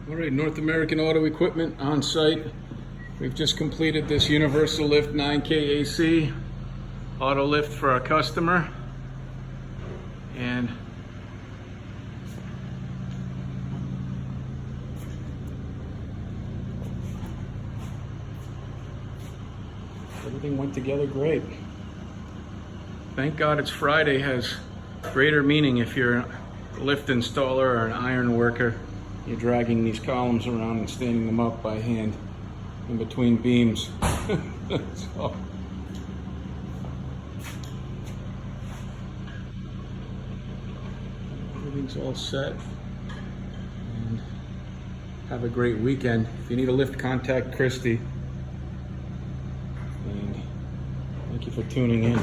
All right, North American Auto Equipment on site. We've just completed this Universalift 9K AC auto lift for our customer. And everything went together great. Thank God it's Friday has greater meaning if you're a lift installer or an iron worker. You're dragging these columns around and standing them up by hand in between beams. So, everything's all set. And have a great weekend. If you need a lift, contact Christy. And thank you for tuning in.